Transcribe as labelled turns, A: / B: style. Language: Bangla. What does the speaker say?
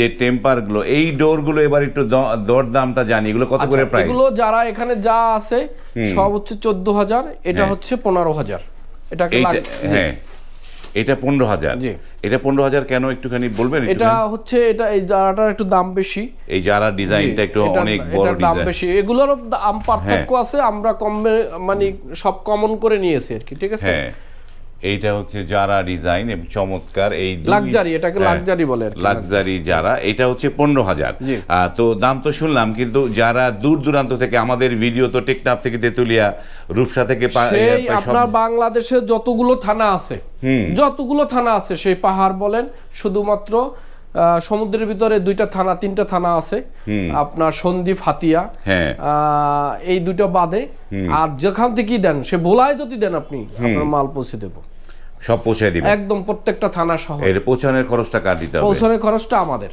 A: যে টেম্পার গুলো, এই ডোর গুলো এবার একটু দর দামটা জানি, এগুলো কত করে প্রাইস?
B: এগুলো যারা এখানে যা আছে সব হচ্ছে 14,000, এটা হচ্ছে 15,000। এটাকে
A: হ্যাঁ, এটা 15,000।
B: জি,
A: এটা 15,000 কেন একটুখানি বলবেন?
B: এটা হচ্ছে এটা এই জারাটার একটু দাম বেশি,
A: এই যারা ডিজাইনটা একটু অনেক বড়
B: দাম
A: ডিজাইন।
B: বেশি, এগুলোরও দাম পার্থক্য আছে, আমরা মানে সব কমন করে নিয়েছি আর কি, ঠিক আছে।
A: হ্যাঁ, এইটা হচ্ছে যারা ডিজাইন এবং চমৎকার, এই
B: লাক্সারি, এটাকে লাক্সারি বলে আর কি।
A: লাক্সারি যারা, এটা হচ্ছে 15,000।
B: জি।
A: তো দাম তো শুনলাম, কিন্তু যারা দূর দূরান্ত থেকে আমাদের ভিডিও তো টেকনাফ থেকে তেতুলিয়া, রূপসা থেকে
B: সেই আপনার বাংলাদেশে যতগুলো থানা আছে, সেই পাহাড় বলেন, শুধুমাত্র সমুদ্রের ভিতরে 2টা থানা 3টা থানা আছে আপনার, সন্দ্বীপ, হাতিয়া,
A: হ্যাঁ,
B: এই 2টা বাদে। আর যেখান থেকেই দেন, সে ভোলায় যদি দেন আপনি, আপনার মাল পৌঁছে দেব,
A: সব পৌঁছায় দিবেন
B: একদম প্রত্যেকটা থানা সহ।
A: এর পৌঁছানোর খরচটা কার দিতে হবে?
B: পৌঁছানোর খরচটা আমাদের।